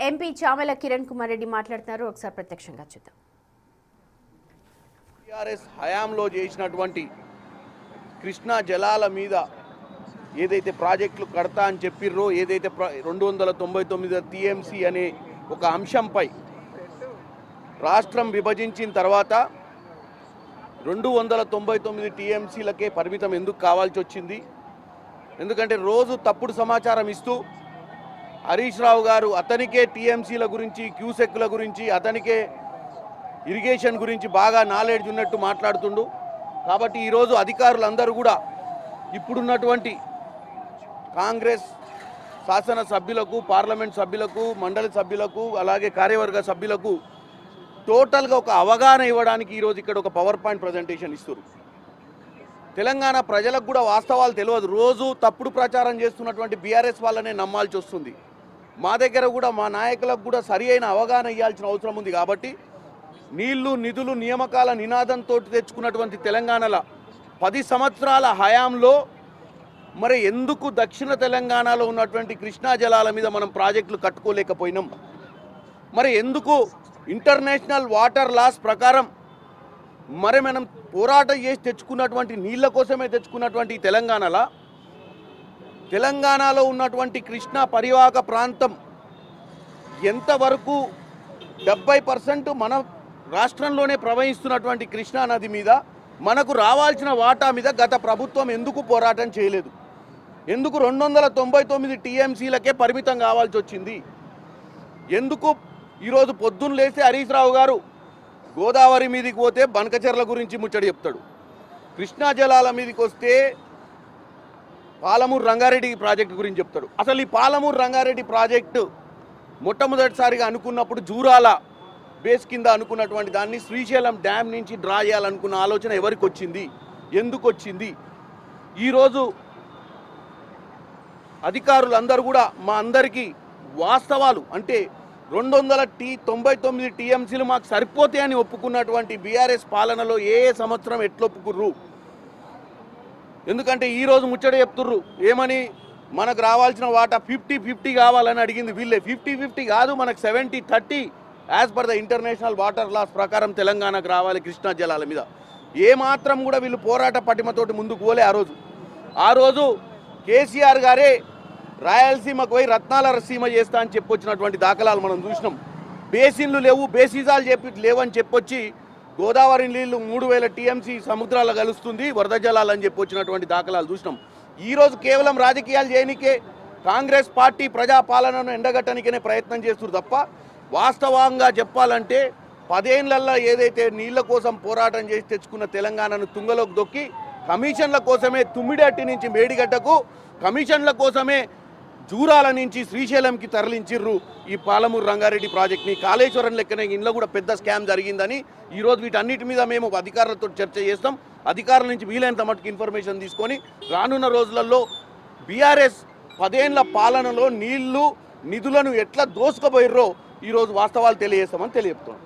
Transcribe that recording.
MP Chamala Kiran Kumar Reddy మాట్లాడుతున్నారు. ఒకసారి ప్రత్యక్షంగా చూద్దాం. టీఆర్ఎస్ హయాంలో చేసినటువంటి కృష్ణా జలాల మీద ఏదైతే ప్రాజెక్టులు కడతా అని చెప్పిర్రో, ఏదైతే 299 టీఎంసీ అనే ఒక అంశంపై రాష్ట్రం విభజించిన తర్వాత 299 టీఎంసీలకే పరిమితం ఎందుకు కావాల్సి వచ్చింది? ఎందుకంటే రోజు తప్పుడు సమాచారం ఇస్తూ హరీష్ రావు గారు అతనికే టీఎంసీల గురించి, క్యూసెక్ల గురించి, అతనికే ఇరిగేషన్ గురించి బాగా నాలెడ్జ్ ఉన్నట్టు మాట్లాడుతుండు. కాబట్టి ఈరోజు అధికారులందరూ కూడా ఇప్పుడున్నటువంటి కాంగ్రెస్ శాసన సభ్యులకు, పార్లమెంట్ సభ్యులకు, మండలి సభ్యులకు, అలాగే కార్యవర్గ సభ్యులకు టోటల్గా ఒక అవగాహన ఇవ్వడానికి ఈరోజు ఇక్కడ ఒక పవర్ పాయింట్ ప్రజెంటేషన్ ఇస్తారు. తెలంగాణ ప్రజలకు కూడా వాస్తవాలు తెలియదు. రోజు తప్పుడు ప్రచారం చేస్తున్నటువంటి బీఆర్ఎస్ వాళ్ళనే నమ్మాల్సి వస్తుంది. మా దగ్గర కూడా మా నాయకులకు కూడా సరి అయిన అవగాహన ఇవ్వాల్సిన అవసరం ఉంది. కాబట్టి నీళ్లు, నిధులు, నియామకాల నినాదంతో తెచ్చుకున్నటువంటి తెలంగాణలో 10 సంవత్సరాల హయాంలో మరి ఎందుకు దక్షిణ తెలంగాణలో ఉన్నటువంటి కృష్ణా జలాల మీద మనం ప్రాజెక్టులు కట్టుకోలేకపోయినాం? మరి ఎందుకు ఇంటర్నేషనల్ వాటర్ లాస్ ప్రకారం మరి మనం పోరాటం చేసి తెచ్చుకున్నటువంటి నీళ్ళ కోసమే తెచ్చుకున్నటువంటి తెలంగాణలో ఉన్నటువంటి కృష్ణా పరివాహక ప్రాంతం ఎంతవరకు 70% మన రాష్ట్రంలోనే ప్రవహిస్తున్నటువంటి కృష్ణా నది మీద మనకు రావాల్సిన వాటా మీద గత ప్రభుత్వం ఎందుకు పోరాటం చేయలేదు? ఎందుకు 299 టీఎంసీలకే పరిమితం కావాల్సి వచ్చింది? ఎందుకు ఈరోజు పొద్దున్న లేస్తే హరీష్ రావు గారు గోదావరి మీదకి పోతే బనకచెర్ల గురించి ముచ్చడి చెప్తాడు, కృష్ణా జలాల మీదకి వస్తే పాలమూరు రంగారెడ్డి ప్రాజెక్టు గురించి చెప్తాడు. అసలు ఈ పాలమూరు రంగారెడ్డి ప్రాజెక్టు మొట్టమొదటిసారిగా అనుకున్నప్పుడు జూరాల బేస్ కింద అనుకున్నటువంటి దాన్ని శ్రీశైలం డ్యామ్ నుంచి డ్రా చేయాలనుకున్న ఆలోచన ఎవరికి వచ్చింది? ఎందుకు వచ్చింది? ఈరోజు అధికారులందరూ కూడా మా అందరికీ వాస్తవాలు అంటే 299 టీఎంసీలు మాకు సరిపోతాయని ఒప్పుకున్నటువంటి బీఆర్ఎస్ పాలనలో ఏ సంవత్సరం ఎట్లొప్పుకుర్రు? ఎందుకంటే ఈరోజు ముచ్చట చెప్తుర్రు ఏమని, మనకు రావాల్సిన వాటా 50-50 కావాలని అడిగింది వీళ్ళే. 50-50 కాదు, మనకు 70-30 as per the international water laws ప్రకారం తెలంగాణకు రావాలి కృష్ణా జలాల మీద. ఏమాత్రం కూడా వీళ్ళు పోరాట పటిమతోటి ముందుకు పోలే. ఆ రోజు కేసీఆర్ గారే రాయలసీమకు పోయి రత్నాల సీమ చేస్తా అని చెప్పొచ్చినటువంటి దాఖలాలు మనం చూసినాం. బేసిన్లు లేవు, బేసిజాలు లేవని చెప్పొచ్చి గోదావరి నీళ్లు 3000 టీఎంసీ సముద్రాల్లో కలుస్తుంది వరద జలాలు అని చెప్పొచ్చినటువంటి దాఖలాలు చూసినాం. ఈరోజు కేవలం రాజకీయాలు చేయనికే కాంగ్రెస్ పార్టీ ప్రజాపాలనను ఎండగట్టనికనే ప్రయత్నం చేస్తున్నారు తప్ప వాస్తవంగా చెప్పాలంటే 10 ఏళ్లలో ఏదైతే నీళ్ల కోసం పోరాటం చేసి తెచ్చుకున్న తెలంగాణను తుంగలోకి దొక్కి కమిషన్ల కోసమే తుమ్మిడట్టి నుంచి మేడిగడ్డకు, కమిషన్ల కోసమే జూరాల నుంచి శ్రీశైలంకి తరలించిర్రు ఈ పాలమూరు రంగారెడ్డి ప్రాజెక్ట్ని. కాళేశ్వరం లెక్కనే ఇంట్లో కూడా పెద్ద స్కామ్ జరిగిందని ఈరోజు వీటన్నిటి మీద మేము అధికారులతో చర్చ చేస్తాం. అధికారుల నుంచి వీలైనంత మటుకు ఇన్ఫర్మేషన్ తీసుకొని రానున్న రోజులలో బీఆర్ఎస్ 10 ఏళ్ల పాలనలో నీళ్లు, నిధులను ఎట్లా దోసుకుపోయిర్రో ఈరోజు వాస్తవాలు తెలియజేస్తామని తెలియజేస్తున్నాం.